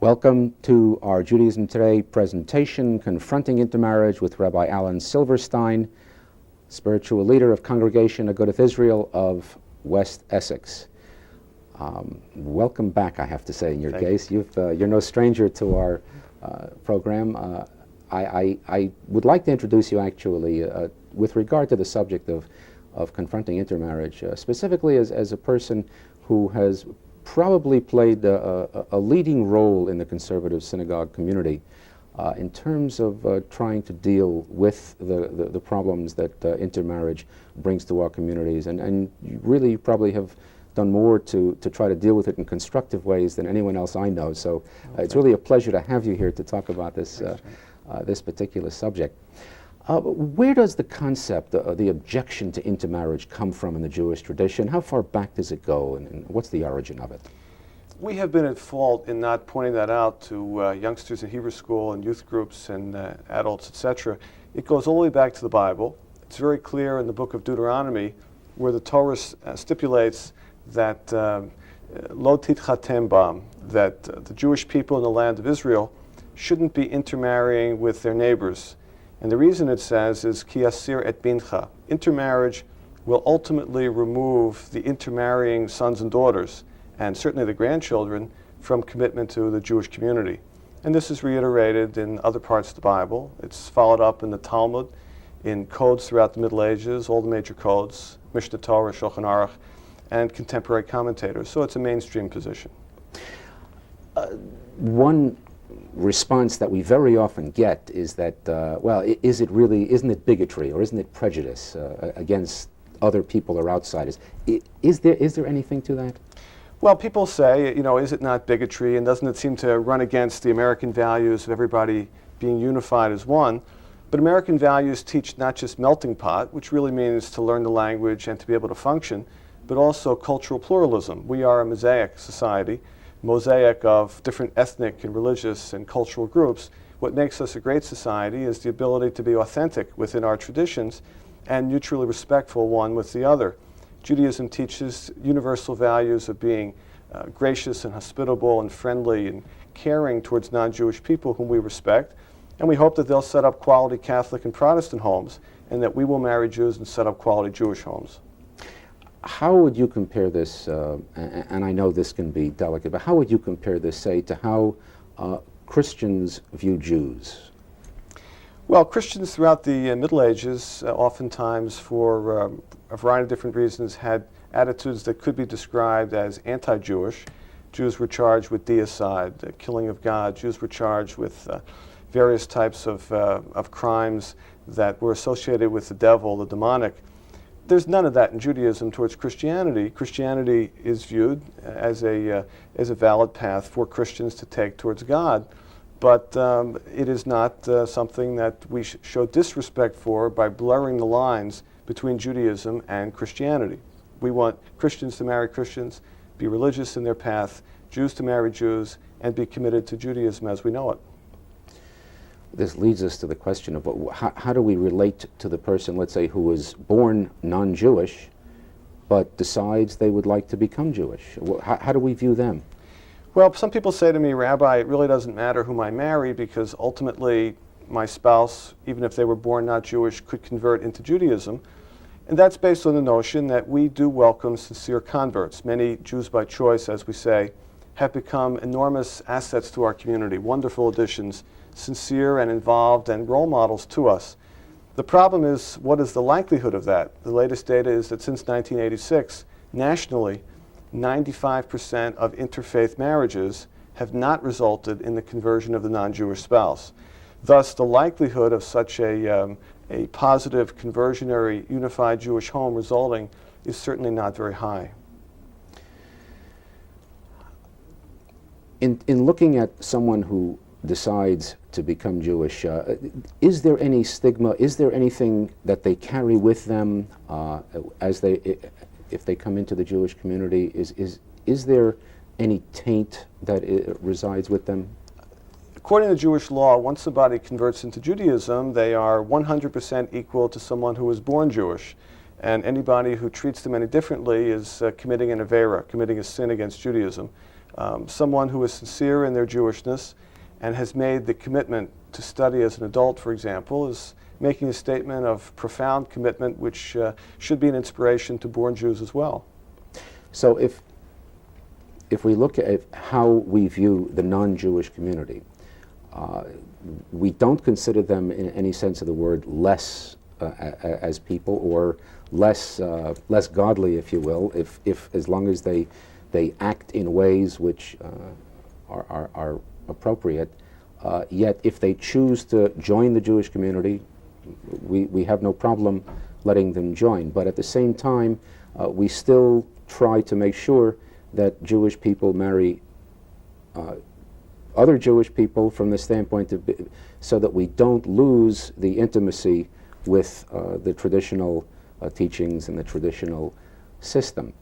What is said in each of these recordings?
Welcome to our Judaism Today presentation, Confronting Intermarriage with Rabbi Alan Silverstein, spiritual leader of Congregation Agudath Israel of West Essex. Welcome back, I have to say, in your case. You're no stranger to our program. I would like to introduce you actually with regard to the subject of confronting intermarriage, specifically as a person who has probably played a leading role in the Conservative Synagogue community in terms of trying to deal with the problems that intermarriage brings to our communities. And you really probably have done more to try to deal with it in constructive ways than anyone else I know. So it's really a pleasure to have you here to talk about this, this particular subject. Where does the concept, the objection to intermarriage come from in the Jewish tradition? How far back does it go, and what's the origin of it? We have been at fault in not pointing that out to youngsters in Hebrew school and youth groups and adults, etc. It goes all the way back to the Bible. It's very clear in the book of Deuteronomy where the Torah stipulates that lo titchatem bam, that the Jewish people in the land of Israel shouldn't be intermarrying with their neighbors. And the reason it says is ki asir et bincha. Intermarriage will ultimately remove the intermarrying sons and daughters, and certainly the grandchildren, from commitment to the Jewish community. And this is reiterated in other parts of the Bible. It's followed up in the Talmud, in codes throughout the Middle Ages, all the major codes, Mishnah Torah, Shulchan Aruch, and contemporary commentators. So it's a mainstream position. One response that we very often get is that, well, isn't it bigotry or isn't it prejudice against other people or outsiders? Is there anything to that? Well, people say, is it not bigotry, and doesn't it seem to run against the American values of everybody being unified as one? But American values teach not just melting pot, which really means to learn the language and to be able to function, but also cultural pluralism. We are a mosaic society, mosaic of different ethnic and religious and cultural groups. What makes us a great society is the ability to be authentic within our traditions and mutually respectful one with the other. Judaism teaches universal values of being gracious and hospitable and friendly and caring towards non-Jewish people whom we respect. And we hope that they'll set up quality Catholic and Protestant homes, and that we will marry Jews and set up quality Jewish homes. How would you compare this, and I know this can be delicate, but how would you compare this, say, to how Christians view Jews? Well, Christians throughout the Middle Ages, oftentimes for a variety of different reasons, had attitudes that could be described as anti-Jewish. Jews were charged with deicide, the killing of God. Jews were charged with various types of crimes that were associated with the devil, the demonic. There's none of that in Judaism towards Christianity. Christianity is viewed as a valid path for Christians to take towards God, but it is not something that we show disrespect for by blurring the lines between Judaism and Christianity. We want Christians to marry Christians, be religious in their path, Jews to marry Jews, and be committed to Judaism as we know it. This leads us to the question of how do we relate to the person, let's say, who was born non-Jewish but decides they would like to become Jewish? How do we view them? Well, some people say to me, Rabbi, it really doesn't matter whom I marry because ultimately my spouse, even if they were born not Jewish, could convert into Judaism. And that's based on the notion that we do welcome sincere converts. Many Jews by choice, as we say, have become enormous assets to our community, wonderful additions, sincere and involved and role models to us. The problem is, what is the likelihood of that? The latest data is that since 1986, nationally, 95% of interfaith marriages have not resulted in the conversion of the non-Jewish spouse. Thus, the likelihood of such a positive, conversionary, unified Jewish home resulting is certainly not very high. In looking at someone who decides to become Jewish, is there any stigma? Is there anything that they carry with them if they come into the Jewish community? Is there any taint that resides with them? According to Jewish law, once somebody converts into Judaism, they are 100% equal to someone who was born Jewish. And anybody who treats them any differently is committing an avera, committing a sin against Judaism. Someone who is sincere in their Jewishness and has made the commitment to study as an adult, for example, is making a statement of profound commitment, which should be an inspiration to born Jews as well. So if we look at how we view the non-Jewish community, we don't consider them in any sense of the word less as people, or less godly, if you will, if as long as they act in ways which are appropriate. Yet if they choose to join the Jewish community, we have no problem letting them join. But at the same time, we still try to make sure that Jewish people marry other Jewish people from the standpoint of, so that we don't lose the intimacy with the traditional teachings and the traditional system.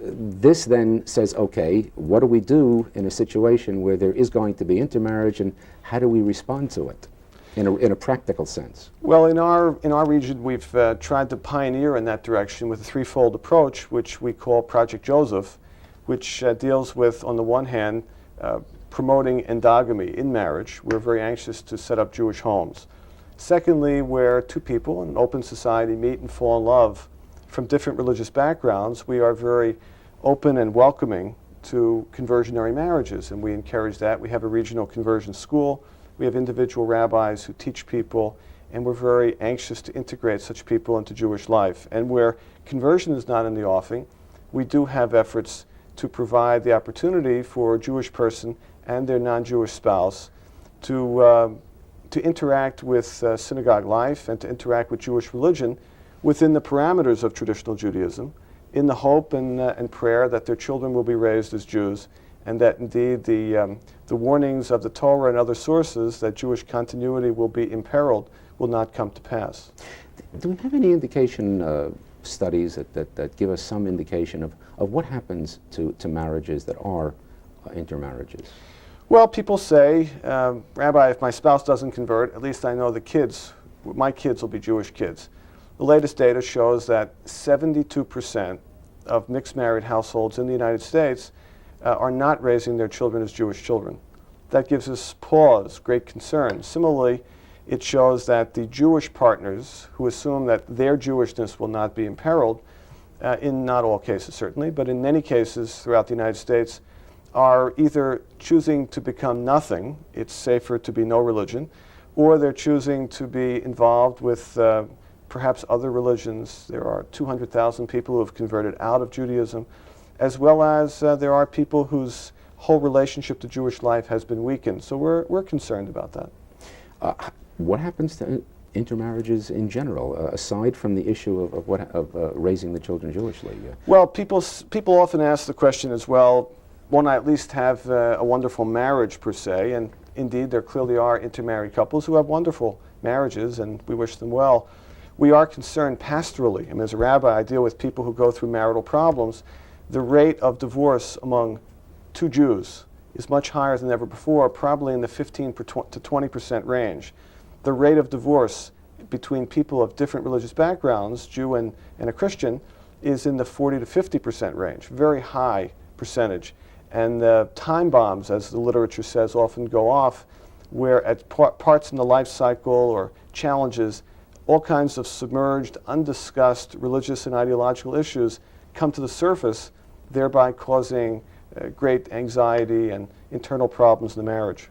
This then says, okay, what do we do in a situation where there is going to be intermarriage, and how do we respond to it in a practical sense? Well, in our region, we've tried to pioneer in that direction with a threefold approach, which we call Project Joseph, which deals with, on the one hand, promoting endogamy in marriage. We're very anxious to set up Jewish homes. Secondly, where two people in an open society meet and fall in love from different religious backgrounds, we are very open and welcoming to conversionary marriages, and we encourage that. We have a regional conversion school. We have individual rabbis who teach people, and we're very anxious to integrate such people into Jewish life. And where conversion is not in the offing, we do have efforts to provide the opportunity for a Jewish person and their non-Jewish spouse to interact with synagogue life and to interact with Jewish religion within the parameters of traditional Judaism, in the hope and prayer that their children will be raised as Jews, and that indeed the warnings of the Torah and other sources that Jewish continuity will be imperiled will not come to pass. Do we have any indication, studies that give us some indication of what happens to marriages that are intermarriages? Well, people say, Rabbi, if my spouse doesn't convert, at least I know my kids will be Jewish kids. The latest data shows that 72% of mixed married households in the United States are not raising their children as Jewish children. That gives us pause, great concern. Similarly, it shows that the Jewish partners who assume that their Jewishness will not be imperiled, in not all cases certainly, but in many cases throughout the United States, are either choosing to become nothing, it's safer to be no religion, or they're choosing to be involved with perhaps other religions. There are 200,000 people who have converted out of Judaism, as well as there are people whose whole relationship to Jewish life has been weakened. So we're concerned about that. What happens to intermarriages in general, aside from the issue of raising the children Jewishly? Well, people often ask the question as well, won't I at least have a wonderful marriage per se? And indeed, there clearly are intermarried couples who have wonderful marriages, and we wish them well. We are concerned pastorally. I mean, as a rabbi, I deal with people who go through marital problems. The rate of divorce among two Jews is much higher than ever before, probably in the 15 to 20% range. The rate of divorce between people of different religious backgrounds, Jew and a Christian, is in the 40 to 50% range, very high percentage. And time bombs, as the literature says, often go off, where at parts in the life cycle or challenges, all kinds of submerged, undiscussed religious and ideological issues come to the surface, thereby causing great anxiety and internal problems in the marriage.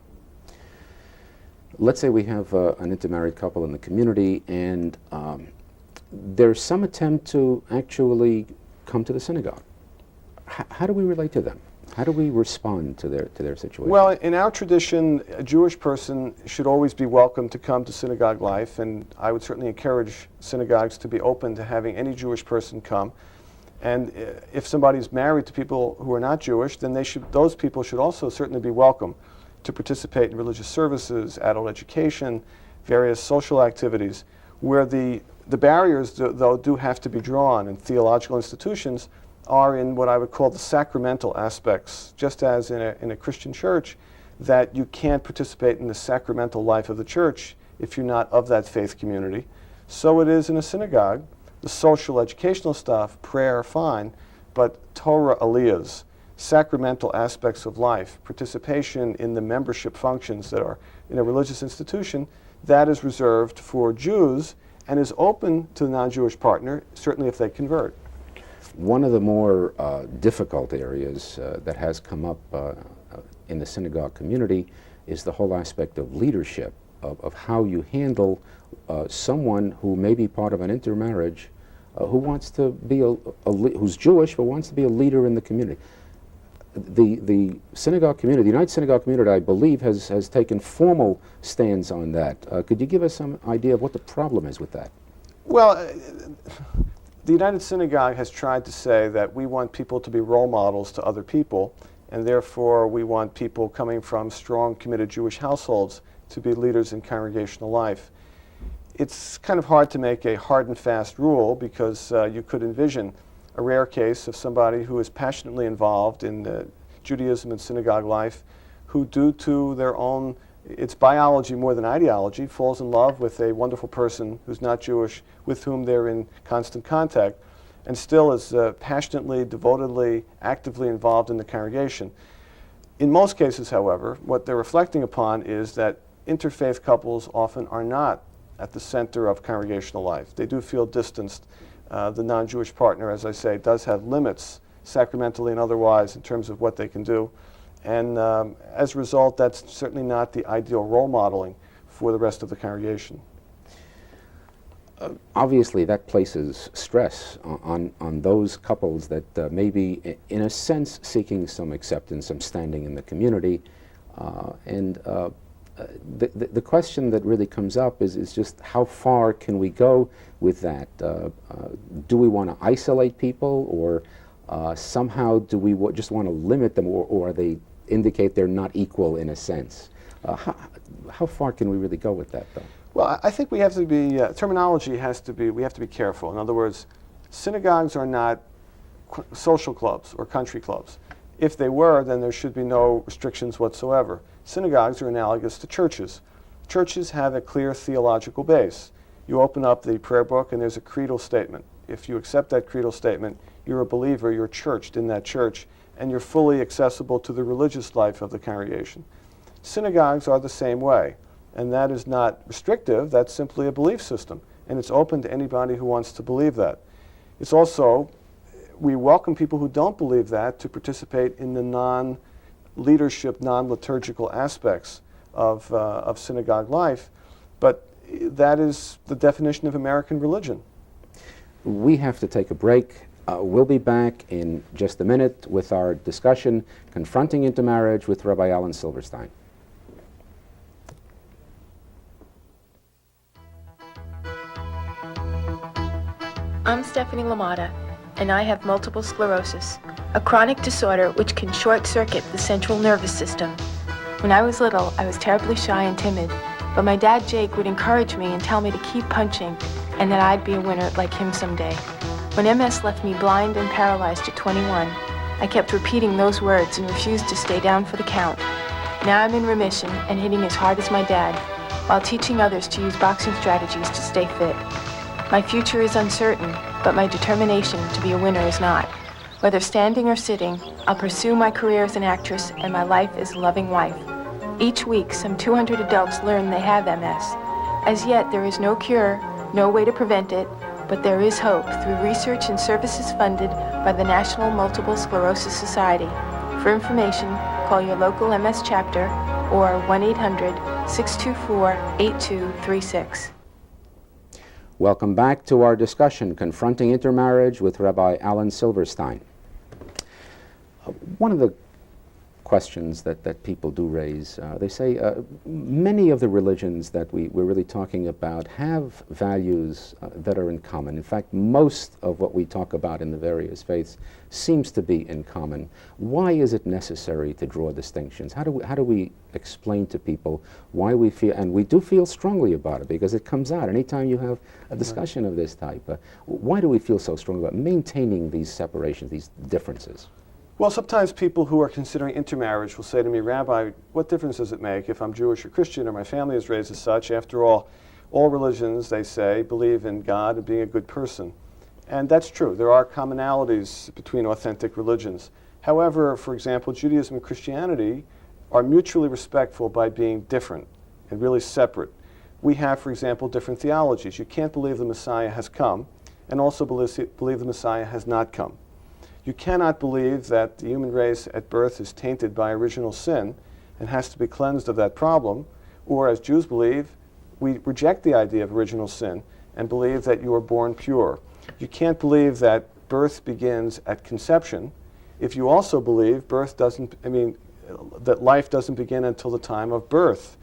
Let's say we have an intermarried couple in the community, and there's some attempt to actually come to the synagogue. How do we relate to them? How do we respond to their situation? Well, in our tradition, a Jewish person should always be welcome to come to synagogue life, and I would certainly encourage synagogues to be open to having any Jewish person come. And if somebody's married to people who are not Jewish, then those people should also certainly be welcome to participate in religious services, adult education, various social activities, where the barriers, though, do have to be drawn in theological institutions, are in what I would call the sacramental aspects, just as in a Christian church, that you can't participate in the sacramental life of the church if you're not of that faith community. So it is in a synagogue. The social educational stuff, prayer, fine, but Torah aliyahs, sacramental aspects of life, participation in the membership functions that are in a religious institution, that is reserved for Jews and is open to the non-Jewish partner, certainly if they convert. One of the more difficult areas that has come up in the synagogue community is the whole aspect of leadership, of how you handle someone who may be part of an intermarriage, who wants to be who's Jewish but wants to be a leader in the community. The synagogue community, the United Synagogue community, I believe, has taken formal stands on that. Could you give us some idea of what the problem is with that? Well, the United Synagogue has tried to say that we want people to be role models to other people, and therefore we want people coming from strong, committed Jewish households to be leaders in congregational life. It's kind of hard to make a hard and fast rule because you could envision a rare case of somebody who is passionately involved in Judaism and synagogue life, who due to their own, it's biology more than ideology, falls in love with a wonderful person who's not Jewish, with whom they're in constant contact, and still is passionately, devotedly, actively involved in the congregation. In most cases, however, what they're reflecting upon is that interfaith couples often are not at the center of congregational life. They do feel distanced. The non-Jewish partner, as I say, does have limits, sacramentally and otherwise, in terms of what they can do. And as a result, that's certainly not the ideal role modeling for the rest of the congregation. Obviously, that places stress on those couples that may be, in a sense, seeking some acceptance, some standing in the community. The question that really comes up is just how far can we go with that? Do we want to isolate people, or somehow do we just want to limit them, or they indicate they're not equal in a sense? How far can we really go with that, though? Well, I think we have to be, terminology has to be, we have to be careful. In other words, synagogues are not social clubs or country clubs. If they were, then there should be no restrictions whatsoever. Synagogues are analogous to churches. Churches have a clear theological base. You open up the prayer book and there's a creedal statement. If you accept that creedal statement, you're a believer, you're churched in that church, and you're fully accessible to the religious life of the congregation. Synagogues are the same way, and that is not restrictive, that's simply a belief system, and it's open to anybody who wants to believe that. It's also, we welcome people who don't believe that to participate in the non-leadership, non-liturgical aspects of synagogue life, but that is the definition of American religion. We have to take a break. We'll be back in just a minute with our discussion, Confronting Intermarriage with Rabbi Alan Silverstein. I'm Stephanie Lamada, and I have multiple sclerosis, a chronic disorder which can short-circuit the central nervous system. When I was little, I was terribly shy and timid, but my dad Jake would encourage me and tell me to keep punching and that I'd be a winner like him someday. When MS left me blind and paralyzed at 21, I kept repeating those words and refused to stay down for the count. Now I'm in remission and hitting as hard as my dad, while teaching others to use boxing strategies to stay fit. My future is uncertain, but my determination to be a winner is not. Whether standing or sitting, I'll pursue my career as an actress and my life as a loving wife. Each week, some 200 adults learn they have MS. As yet, there is no cure, no way to prevent it, but there is hope through research and services funded by the National Multiple Sclerosis Society. For information, call your local MS chapter or 1-800-624-8236. Welcome back to our discussion, Confronting Intermarriage with Rabbi Alan Silverstein. One of the questions that people do raise, they say many of the religions that we're really talking about have values that are in common. In fact, most of what we talk about in the various faiths seems to be in common. Why is it necessary to draw distinctions? How do we explain to people why we feel, and we do feel strongly about it because it comes out anytime you have a discussion of this type. Why do we feel so strongly about maintaining these separations, these differences? Well, sometimes people who are considering intermarriage will say to me, Rabbi, what difference does it make if I'm Jewish or Christian or my family is raised as such? After all religions, they say, believe in God and being a good person. And that's true. There are commonalities between authentic religions. However, for example, Judaism and Christianity are mutually respectful by being different and really separate. We have, for example, different theologies. You can't believe the Messiah has come and also believe the Messiah has not come. You cannot believe that the human race at birth is tainted by original sin and has to be cleansed of that problem, or as Jews believe, we reject the idea of original sin and believe that you are born pure. You can't believe that birth begins at conception if you also believe that life doesn't begin until the time of birth.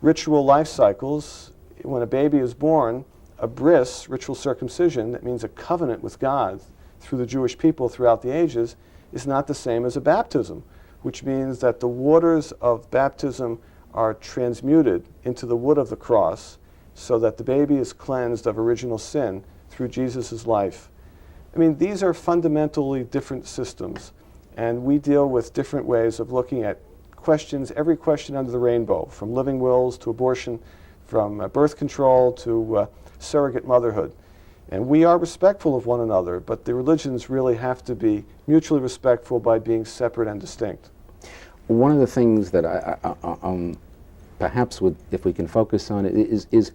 Ritual life cycles, when a baby is born, a bris, ritual circumcision, that means a covenant with God through the Jewish people throughout the ages, is not the same as a baptism, which means that the waters of baptism are transmuted into the wood of the cross so that the baby is cleansed of original sin through Jesus' life. I mean, these are fundamentally different systems, and we deal with different ways of looking at questions, every question under the rainbow, from living wills to abortion, from birth control to surrogate motherhood. And we are respectful of one another, but the religions really have to be mutually respectful by being separate and distinct. One of the things that perhaps if we can focus on it is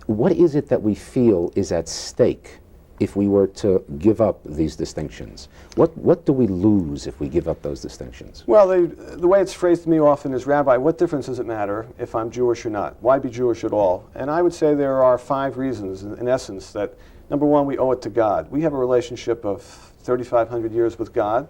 what is it that we feel is at stake if we were to give up these distinctions? What do we lose if we give up those distinctions? Well, the way it's phrased to me often is, Rabbi, what difference does it matter if I'm Jewish or not? Why be Jewish at all? And I would say there are 5 reasons, in essence, that, number one, we owe it to God. We have a relationship of 3,500 years with God.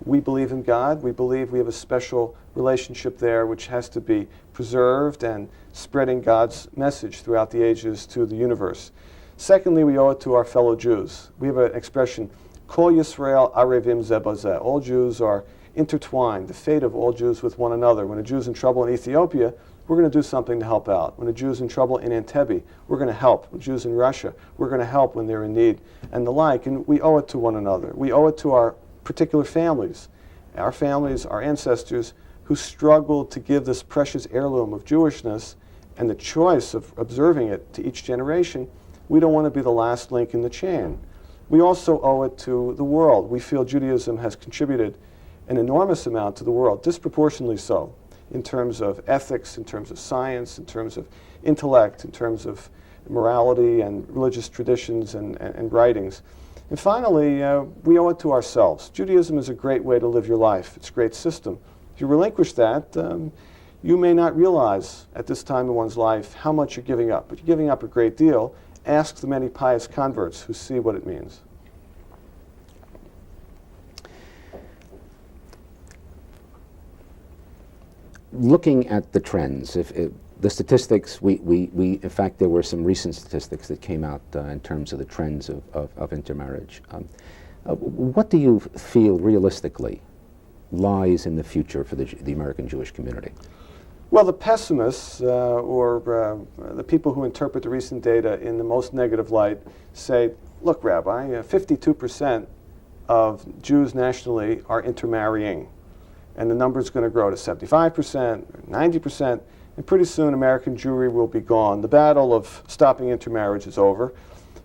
We believe in God. We believe we have a special relationship there which has to be preserved and spreading God's message throughout the ages to the universe. Secondly, we owe it to our fellow Jews. We have an expression, Kol Yisrael Arevim Ze Bazeh. All Jews are intertwined, the fate of all Jews with one another. When a Jew's in trouble in Ethiopia, we're going to do something to help out. When a Jew's in trouble in Entebbe, we're going to help. When a Jew's in Russia, we're going to help when they're in need, and the like. And we owe it to one another. We owe it to our particular families, our ancestors who struggled to give this precious heirloom of Jewishness and the choice of observing it to each generation. We don't want to be the last link in the chain. We also owe it to the world. We feel Judaism has contributed an enormous amount to the world, disproportionately so, in terms of ethics, in terms of science, in terms of intellect, in terms of morality and religious traditions and writings. And finally, we owe it to ourselves. Judaism is a great way to live your life. It's a great system. If you relinquish that, you may not realize at this time in one's life how much you're giving up. But you're giving up a great deal. Ask the many pious converts who see what it means. Looking at the trends, the statistics, we in fact, there were some recent statistics that came out in terms of the trends of intermarriage. What do you feel realistically lies in the future for the American Jewish community? Well, the pessimists, or the people who interpret the recent data in the most negative light, say, look, Rabbi, 52% of Jews nationally are intermarrying, and the number is going to grow to 75%, 90%, and pretty soon American Jewry will be gone. The battle of stopping intermarriage is over,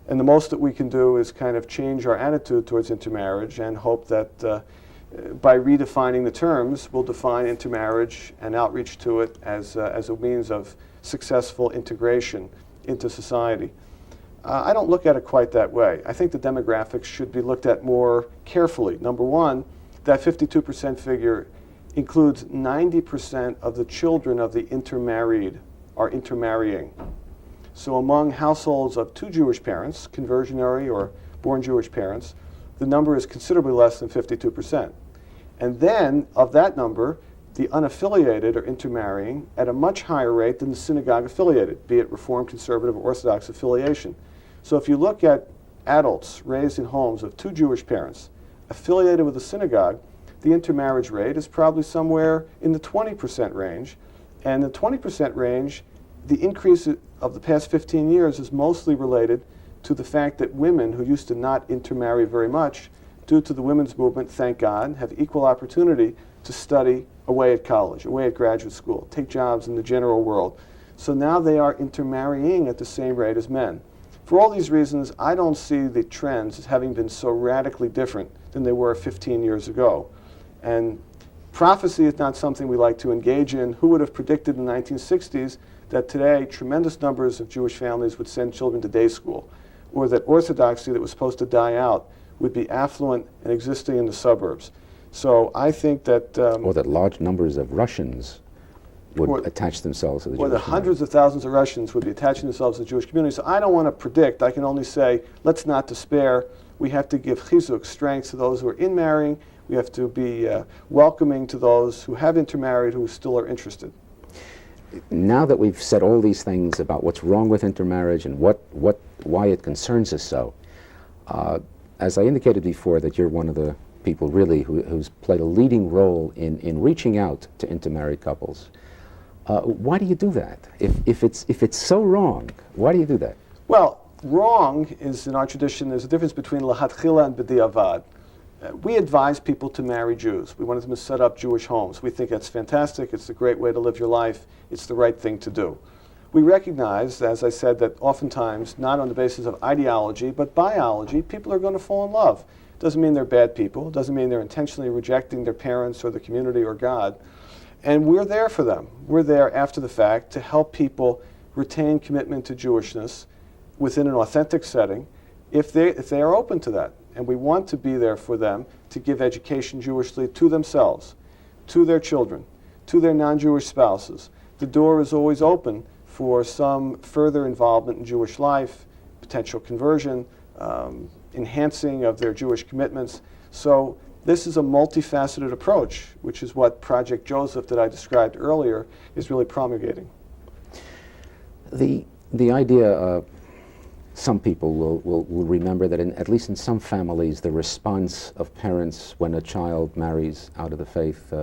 and the most that we can do is kind of change our attitude towards intermarriage and hope that by redefining the terms, we'll define intermarriage and outreach to it as a means of successful integration into society. I don't look at it quite that way. I think the demographics should be looked at more carefully. Number one, that 52% figure includes 90% of the children of the intermarried are intermarrying. So among households of 2 Jewish parents, conversionary or born Jewish parents, the number is considerably less than 52%. And then, of that number, the unaffiliated are intermarrying at a much higher rate than the synagogue affiliated, be it Reformed, Conservative, or Orthodox affiliation. So if you look at adults raised in homes of 2 Jewish parents affiliated with the synagogue, the intermarriage rate is probably somewhere in the 20% range. And the 20% range, the increase of the past 15 years is mostly related to the fact that women who used to not intermarry very much, due to the women's movement, thank God, have equal opportunity to study away at college, away at graduate school, take jobs in the general world. So now they are intermarrying at the same rate as men. For all these reasons, I don't see the trends as having been so radically different than they were 15 years ago. And prophecy is not something we like to engage in. Who would have predicted in the 1960s that today tremendous numbers of Jewish families would send children to day school, or that orthodoxy that was supposed to die out would be affluent and existing in the suburbs? So I think that... or that large numbers of Russians would attach themselves to the Jewish community. Or that hundreds of thousands of Russians would be attaching themselves to the Jewish community. So I don't want to predict. I can only say, let's not despair. We have to give chizuk, strength, to those who are in marrying. We have to be welcoming to those who have intermarried, who still are interested. Now that we've said all these things about what's wrong with intermarriage and why it concerns us so, as I indicated before, that you're one of the people really who's played a leading role in reaching out to intermarried couples. Why do you do that? If it's so wrong, why do you do that? Well, wrong is, in our tradition, there's a difference between lahatchila and b'diavad. We advise people to marry Jews. We want them to set up Jewish homes. We think that's fantastic. It's a great way to live your life. It's the right thing to do. We recognize, as I said, that oftentimes, not on the basis of ideology, but biology, people are going to fall in love. Doesn't mean they're bad people. Doesn't mean they're intentionally rejecting their parents or the community or God. And we're there for them. We're there after the fact to help people retain commitment to Jewishness within an authentic setting if they are open to that. And we want to be there for them to give education Jewishly to themselves, to their children, to their non-Jewish spouses. The door is always open for some further involvement in Jewish life, potential conversion, enhancing of their Jewish commitments. So this is a multifaceted approach, which is what Project Joseph that I described earlier is really promulgating. The idea, some people will remember that at least in some families, the response of parents when a child marries out of the faith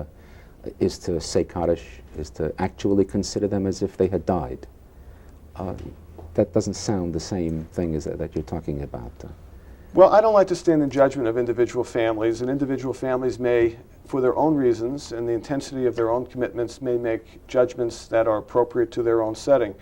is to say Kaddish, is to actually consider them as if they had died. That doesn't sound the same thing as that you're talking about. Well, I don't like to stand in judgment of individual families, and individual families may, for their own reasons and the intensity of their own commitments, may make judgments that are appropriate to their own setting.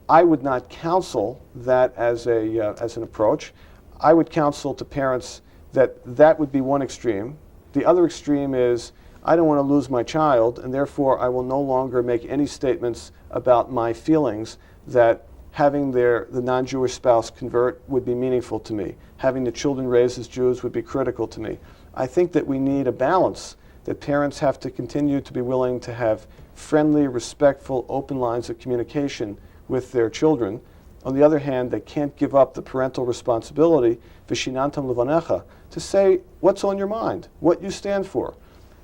I would not counsel that as an approach. I would counsel to parents that would be one extreme. The other extreme is, I don't want to lose my child, and therefore I will no longer make any statements about my feelings that having the non-Jewish spouse convert would be meaningful to me. Having the children raised as Jews would be critical to me. I think that we need a balance, that parents have to continue to be willing to have friendly, respectful, open lines of communication with their children. On the other hand, they can't give up the parental responsibility, v'shinantam levanecha, to say what's on your mind, what you stand for.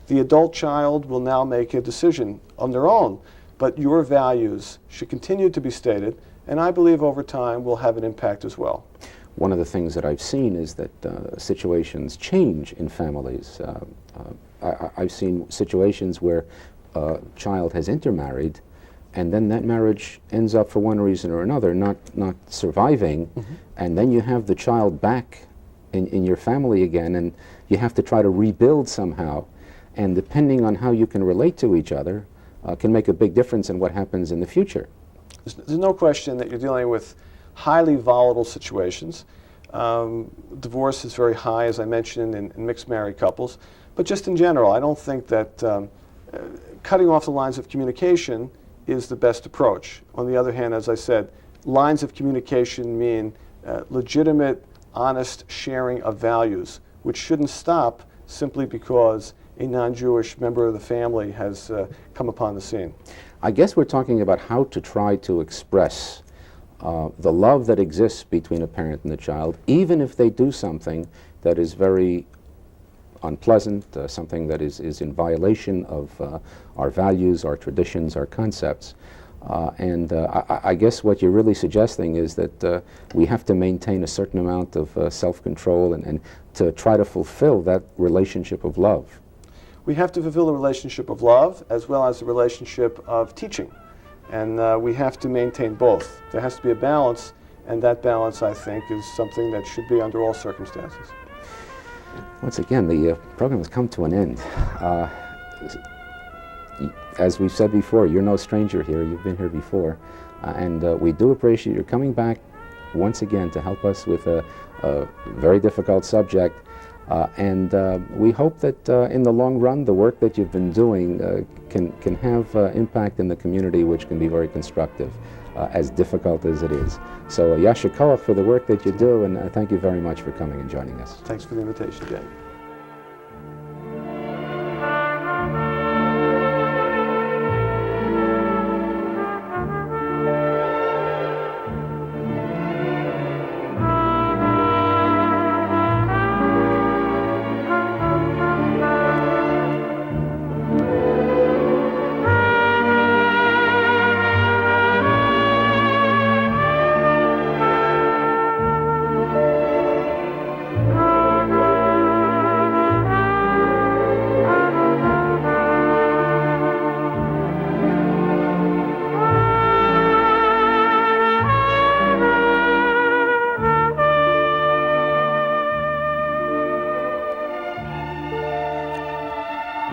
The adult child will now make a decision on their own, but your values should continue to be stated, and I believe over time will have an impact as well. One of the things that I've seen is that situations change in families. I've seen situations where a child has intermarried, and then that marriage ends up for one reason or another not surviving, and then you have the child back in your family again, and you have to try to rebuild somehow. And depending on how you can relate to each other, can make a big difference in what happens in the future. There's no question that you're dealing with highly volatile situations. Divorce is very high, as I mentioned, in mixed married couples. But just in general, I don't think that cutting off the lines of communication is the best approach. On the other hand, as I said, lines of communication mean legitimate, honest sharing of values, which shouldn't stop simply because a non-Jewish member of the family has come upon the scene. I guess we're talking about how to try to express the love that exists between a parent and a child, even if they do something that is very unpleasant, something that is in violation of our values, our traditions, our concepts. I guess what you're really suggesting is that we have to maintain a certain amount of self-control and to try to fulfill that relationship of love. We have to fulfill the relationship of love as well as the relationship of teaching. And we have to maintain both. There has to be a balance, and that balance, I think, is something that should be under all circumstances. Once again, the program has come to an end. As we've said before, you're no stranger here. You've been here before. And we do appreciate your coming back once again to help us with a very difficult subject. And we hope that in the long run, the work that you've been doing can have impact in the community, which can be very constructive, as difficult as it is. So yasher koach for the work that you do, and thank you very much for coming and joining us. Thanks for the invitation, Jay.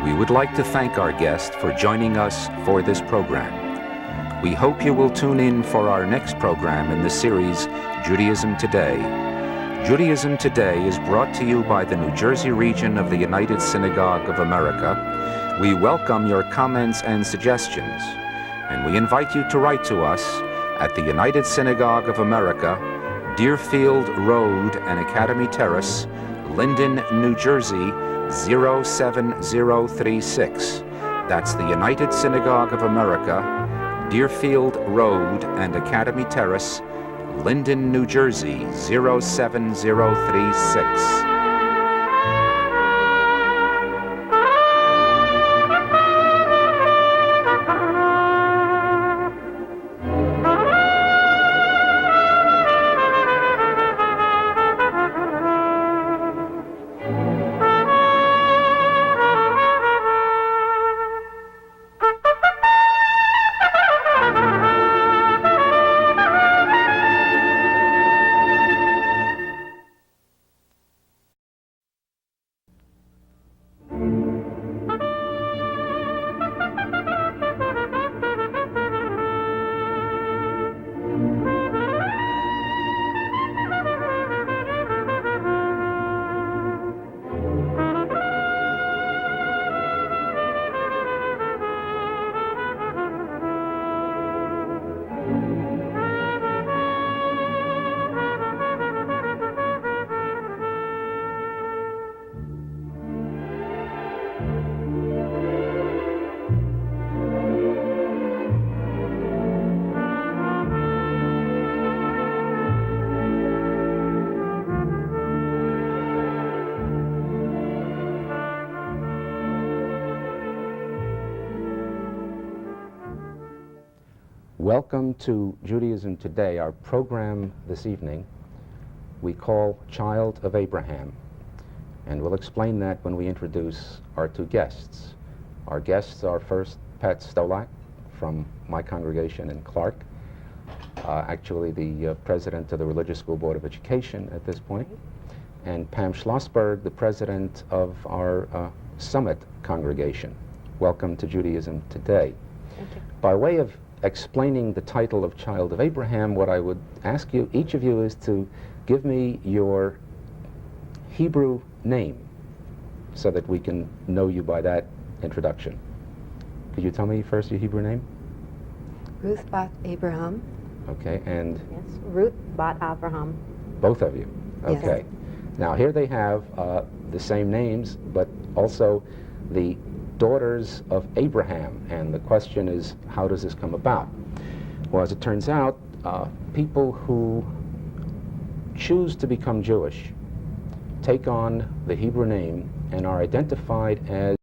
We would like to thank our guest for joining us for this program. We hope you will tune in for our next program in the series, Judaism Today. Judaism Today is brought to you by the New Jersey region of the United Synagogue of America. We welcome your comments and suggestions, and we invite you to write to us at the United Synagogue of America, Deerfield Road and Academy Terrace, Linden, New Jersey, 07036. That's the United Synagogue of America, Deerfield Road and Academy Terrace, Linden, New Jersey, 07036. Welcome to Judaism Today. Our program this evening we call Child of Abraham, and we'll explain that when we introduce our two guests. Our guests are first Pat Stolak from my congregation in Clark, actually the president of the Religious School Board of Education at this point, and Pam Schlossberg, the president of our Summit congregation. Welcome to Judaism Today. Thank you. By way of explaining the title of Child of Abraham, what I would ask you, each of you, is to give me your Hebrew name so that we can know you by that introduction. Could you tell me first your Hebrew name? Ruth Bat Abraham. Okay, and Yes. Ruth Bat Abraham. both of you. Yes. Okay. Now here they have the same names, but also the daughters of Abraham, and the question is, how does this come about? Well, as it turns out, people who choose to become Jewish take on the Hebrew name and are identified as